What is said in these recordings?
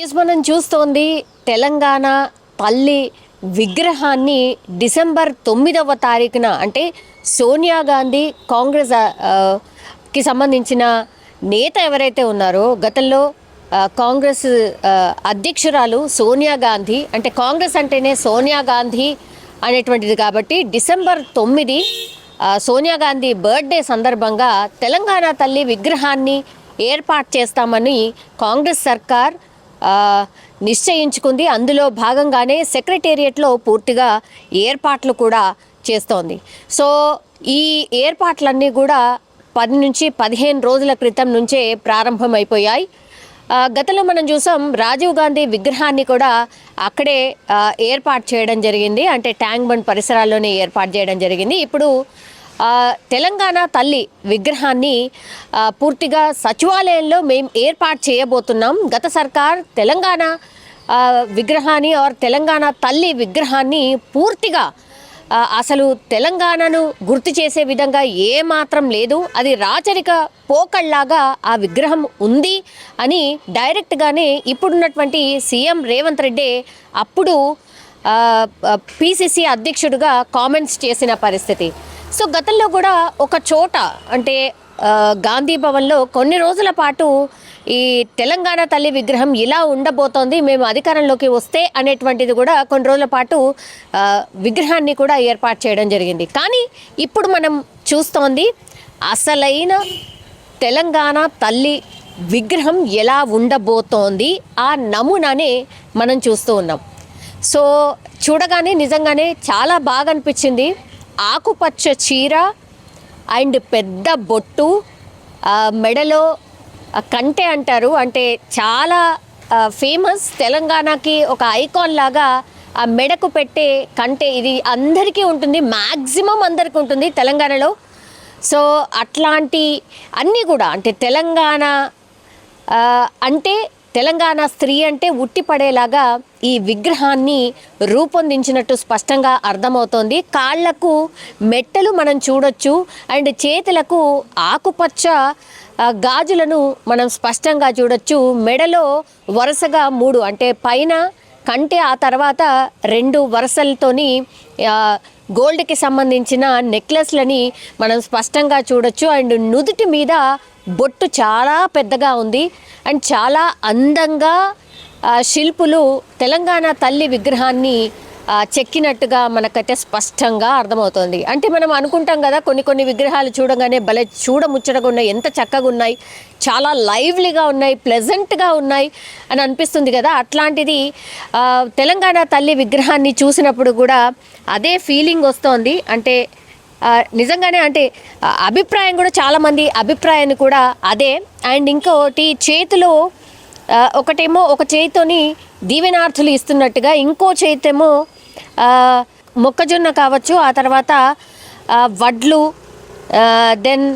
News మనం చూస్తోంది తెలంగాణ తల్లి విగ్రహాన్ని డిసెంబర్ 9వ తారీఖున అంటే సోనియా గాంధీ కాంగ్రెస్ కి సంబంధించిన నేత ఎవరైతే ఉన్నారో గతంలో కాంగ్రెస్ అధ్యక్షురాలు సోనియా గాంధీ అంటే కాంగ్రెస్ అంటేనే సోనియా గాంధీ అనేటువంటిది కాబట్టి డిసెంబర్ 9 సోనియా గాంధీ బర్త్డే సందర్భంగా తెలంగాణ తల్లి విగ్రహాన్ని ఏర్పాటు చేస్తామని కాంగ్రెస్ సర్కార్ నిశ్చయించుకుంది. అందులో భాగంగానే సెక్రటేరియట్లో పూర్తిగా ఏర్పాట్లు కూడా చేస్తోంది. సో ఈ ఏర్పాట్లన్నీ కూడా 10 నుంచి 15 రోజుల క్రితం నుంచే ప్రారంభమైపోయాయి. గతంలో మనం చూసాం రాజీవ్ గాంధీ విగ్రహాన్ని కూడా అక్కడే ఏర్పాటు చేయడం జరిగింది, అంటే ట్యాంక్ బండ్ పరిసరాల్లోనే ఏర్పాటు చేయడం జరిగింది. ఇప్పుడు తెలంగాణ తల్లి విగ్రహాన్ని పూర్తిగా సచివాలయంలో మేము ఏర్పాటు చేయబోతున్నాం. గత సర్కార్ తెలంగాణ విగ్రహాన్ని తెలంగాణ తల్లి విగ్రహాన్ని పూర్తిగా అసలు తెలంగాణను గుర్తు చేసే విధంగా ఏమాత్రం లేదు, అది రాచరిక పోకళ్ళలాగా ఆ విగ్రహం ఉంది అని డైరెక్ట్గానే ఇప్పుడున్నటువంటి సీఎం రేవంత్ రెడ్డి అప్పుడు పిసిసి అధ్యక్షుడిగా కామెంట్స్ చేసిన పరిస్థితి. సో గతంలో కూడా ఒక చోట అంటే గాంధీ భవన్లో కొన్ని రోజుల పాటు ఈ తెలంగాణ తల్లి విగ్రహం ఇలా ఉండబోతోంది మేము అధికారంలోకి వస్తే అనేటువంటిది కూడా కొన్ని రోజుల పాటు విగ్రహాన్ని కూడా ఏర్పాటు చేయడం జరిగింది. కానీ ఇప్పుడు మనం చూస్తోంది అసలైన తెలంగాణ తల్లి విగ్రహం ఎలా ఉండబోతోంది ఆ నమూనానే మనం చూస్తూ ఉన్నాం. సో చూడగానే నిజంగానే చాలా బాగా అనిపించింది. ఆకుపచ్చ చీర అండ్ పెద్ద బొట్టు, మెడలో కంటె అంటారు, అంటే చాలా ఫేమస్, తెలంగాణకి ఒక ఐకాన్ లాగా ఆ మెడకు పెట్టే కంటె ఇది అందరికీ ఉంటుంది, మ్యాక్సిమం అందరికీ ఉంటుంది తెలంగాణలో. సో అట్లాంటి అన్నీ కూడా అంటే తెలంగాణ అంటే తెలంగాణ స్త్రీ అంటే ఉట్టిపడేలాగా ఈ విగ్రహాన్ని రూపొందించినట్టు స్పష్టంగా అర్థమవుతోంది. కాళ్లకు మెట్టలు మనం చూడొచ్చు అండ్ చేతులకు ఆకుపచ్చ గాజులను మనం స్పష్టంగా చూడొచ్చు. మెడలో వరుసగా 3 అంటే పైన కంటే ఆ తర్వాత 2 వరుసలతోని గోల్డ్కి సంబంధించిన నెక్లెస్లని మనం స్పష్టంగా చూడొచ్చు. అండ్ నుదుటి మీద బొట్టు చాలా పెద్దగా ఉంది అండ్ చాలా అందంగా శిల్పులు తెలంగాణ తల్లి విగ్రహాన్ని చెక్కినట్టుగా మనకైతే స్పష్టంగా అర్థమవుతుంది. అంటే మనం అనుకుంటాం కదా కొన్ని విగ్రహాలు చూడగానే భలే చూడముచ్చటగా ఉన్నాయి, ఎంత చక్కగా ఉన్నాయి, చాలా లైవ్లీగా ఉన్నాయి, ప్లెజెంట్గా ఉన్నాయి అని అనిపిస్తుంది కదా. అట్లాంటిది తెలంగాణ తల్లి విగ్రహాన్ని చూసినప్పుడు కూడా అదే ఫీలింగ్ వస్తోంది. అంటే నిజంగానే అంటే అభిప్రాయం కూడా చాలామంది అభిప్రాయాన్ని కూడా అదే. అండ్ ఇంకోటి చేతిలో ఒకటేమో ఒక చేతితోని దీవెనార్థులు ఇస్తున్నట్టుగా, ఇంకో చేతేమో మొక్కజొన్న కావచ్చు, ఆ తర్వాత వడ్లు, దెన్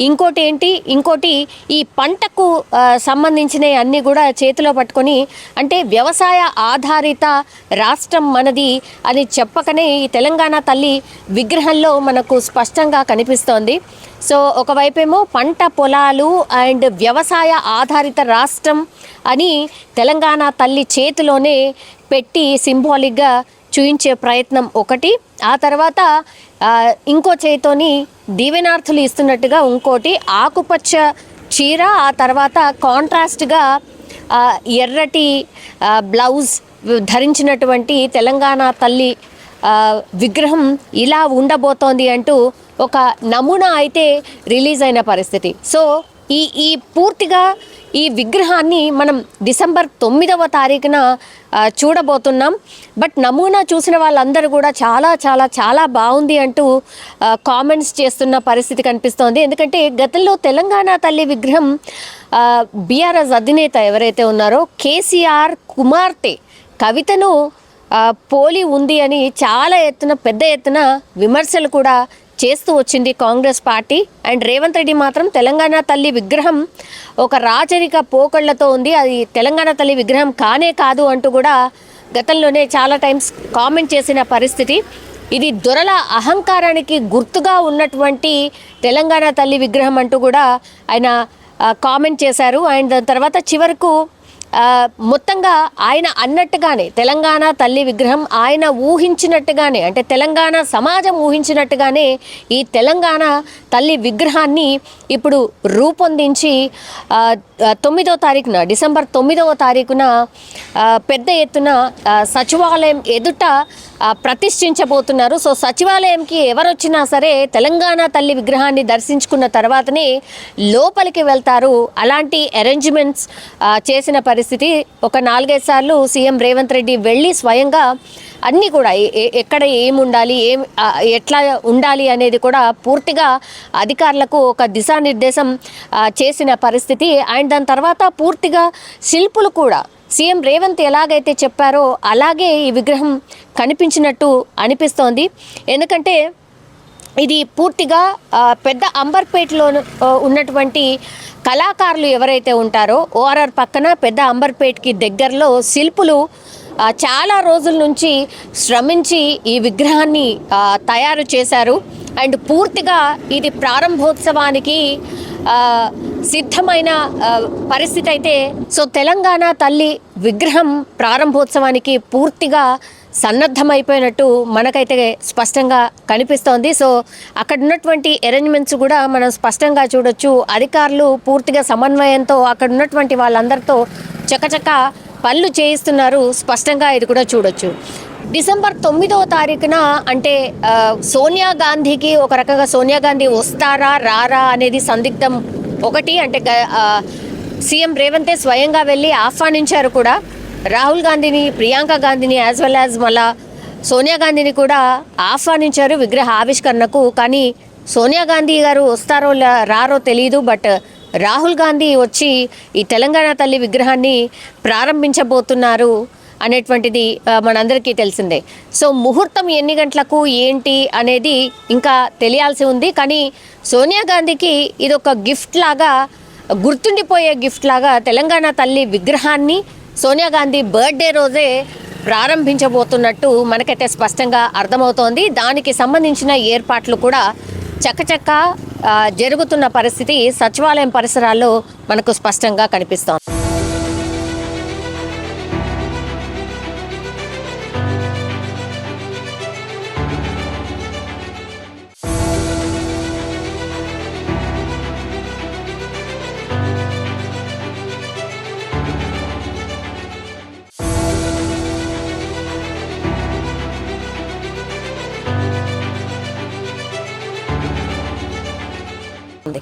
ఇంకోటి ఈ పంటకు సంబంధించినవి అన్నీ కూడా చేతిలో పట్టుకొని, అంటే వ్యవసాయ ఆధారిత రాష్ట్రం మనది అని చెప్పకనే ఈ తెలంగాణ తల్లి విగ్రహంలో మనకు స్పష్టంగా కనిపిస్తోంది. సో ఒకవైపేమో పంట పొలాలు అండ్ వ్యవసాయ ఆధారిత రాష్ట్రం అని తెలంగాణ తల్లి చేతిలోనే పెట్టి సింబాలిక్గా చూయించే ప్రయత్నం ఒకటి, ఆ తర్వాత ఇంకో చేతితోని దీవెనార్థులు ఇస్తున్నట్టుగా ఇంకోటి ఆకుపచ్చ చీర, ఆ తర్వాత కాంట్రాస్ట్గా ఎర్రటి బ్లౌజ్ ధరించినటువంటి తెలంగాణ తల్లి విగ్రహం ఇలా ఉండబోతోంది అంటూ ఒక నమూనా అయితే రిలీజ్ అయిన పరిస్థితి. సో ఈ పూర్తిగా ఈ విగ్రహాన్ని మనం డిసెంబర్ 9వ తారీఖున చూడబోతున్నాం. బట్ నమూనా చూసిన వాళ్ళందరూ కూడా చాలా చాలా చాలా బాగుంది అంటూ కామెంట్స్ చేస్తున్న పరిస్థితి కనిపిస్తోంది. ఎందుకంటే గతంలో తెలంగాణ తల్లి విగ్రహం బీఆర్ఎస్ అధినేత ఎవరైతే ఉన్నారో కేసీఆర్ కుమార్తె కవితను పోలి ఉంది అని చాలా పెద్ద ఎత్తున విమర్శలు కూడా చేస్తూ వచ్చింది కాంగ్రెస్ పార్టీ. అండ్ రేవంత్ రెడ్డి మాత్రం తెలంగాణ తల్లి విగ్రహం ఒక రాచరిక పోకళ్లతో ఉంది, అది తెలంగాణ తల్లి విగ్రహం కానే కాదు అంటూ కూడా గతంలోనే చాలా టైమ్స్ కామెంట్ చేసిన పరిస్థితి. ఇది దొరల అహంకారానికి గుర్తుగా ఉన్నటువంటి తెలంగాణ తల్లి విగ్రహం అంటూ కూడా ఆయన కామెంట్ చేశారు. అండ్ దాని తర్వాత చివరకు మొత్తంగా ఆయన అన్నట్టుగానే తెలంగాణ తల్లి విగ్రహం ఆయన ఊహించినట్టుగానే, అంటే తెలంగాణ సమాజం ఊహించినట్టుగానే ఈ తెలంగాణ తల్లి విగ్రహాన్ని ఇప్పుడు రూపొందించి 9వ తారీఖున, డిసెంబర్ 9వ తారీఖున పెద్ద ఎత్తున సచివాలయం ఎదుట ప్రతిష్ఠించబోతున్నారు. సో సచివాలయంకి ఎవరు వచ్చినా సరే తెలంగాణ తల్లి విగ్రహాన్ని దర్శించుకున్న తర్వాతనే లోపలికి వెళ్తారు. అలాంటి అరేంజ్మెంట్స్ చేసిన పరిస్థితి. ఒక 4-5 సార్లు సీఎం రేవంత్ రెడ్డి వెళ్ళి స్వయంగా అన్నీ కూడా ఎక్కడ ఏమి ఉండాలి, ఎట్లా ఉండాలి అనేది కూడా పూర్తిగా అధికారులకు ఒక దిశానిర్దేశం చేసిన పరిస్థితి. అండ్ దాని తర్వాత పూర్తిగా శిల్పులు కూడా సీఎం రేవంత్ ఎలాగైతే చెప్పారో అలాగే ఈ విగ్రహం కనిపించినట్టు అనిపిస్తోంది. ఎందుకంటే ఇది పూర్తిగా పెద్ద అంబర్పేటలో ఉన్నటువంటి కళాకారులు ఎవరైతే ఉంటారో ఓఆర్ఆర్ పక్కన పెద్ద అంబర్పేట్కి దగ్గరలో శిల్పులు చాలా రోజుల నుంచి శ్రమించి ఈ విగ్రహాన్ని తయారు చేశారు. అండ్ పూర్తిగా ఇది ప్రారంభోత్సవానికి సిద్ధమైన పరిస్థితి అయితే. సో తెలంగాణ తల్లి విగ్రహం ప్రారంభోత్సవానికి పూర్తిగా సన్నద్ధమైపోయినట్టు మనకైతే స్పష్టంగా కనిపిస్తోంది. సో అక్కడ ఉన్నటువంటి అరేంజ్మెంట్స్ కూడా మనం స్పష్టంగా చూడొచ్చు. అధికారులు పూర్తిగా సమన్వయంతో అక్కడ ఉన్నటువంటి వాళ్ళందరితో చకచక పనులు చేయిస్తున్నారు. స్పష్టంగా ఇది కూడా చూడొచ్చు. డిసెంబర్ 9వ తారీఖున అంటే సోనియా గాంధీకి ఒక రకంగా సోనియా గాంధీ వస్తారా రారా అనేది సందిగ్ధం ఒకటి. అంటే సీఎం రేవంతే స్వయంగా వెళ్ళి ఆహ్వానించారు కూడా రాహుల్ గాంధీని, ప్రియాంక గాంధీని, యాజ్ వెల్ యాజ్ మళ్ళా సోనియా గాంధీని కూడా ఆహ్వానించారు విగ్రహ ఆవిష్కరణకు. కానీ సోనియా గాంధీ గారు వస్తారో రారో తెలియదు. బట్ రాహుల్ గాంధీ వచ్చి ఈ తెలంగాణ తల్లి విగ్రహాన్ని ప్రారంభించబోతున్నారు అనేటువంటిది మనందరికీ తెలిసిందే. సో ముహూర్తం ఎన్ని గంటలకు ఏంటి అనేది ఇంకా తెలియాల్సి ఉంది. కానీ సోనియా గాంధీకి ఇది ఒక గిఫ్ట్ లాగా, గుర్తుండిపోయే గిఫ్ట్ లాగా తెలంగాణ తల్లి విగ్రహాన్ని సోనియా గాంధీ బర్త్డే రోజే ప్రారంభించబోతున్నట్టు మనకైతే స్పష్టంగా అర్థమవుతోంది. దానికి సంబంధించిన ఏర్పాట్లు కూడా చకచక జరుగుతున్న పరిస్థితి సచివాలయం పరిసరాల్లో మనకు స్పష్టంగా కనిపిస్తోంది. ఉంది.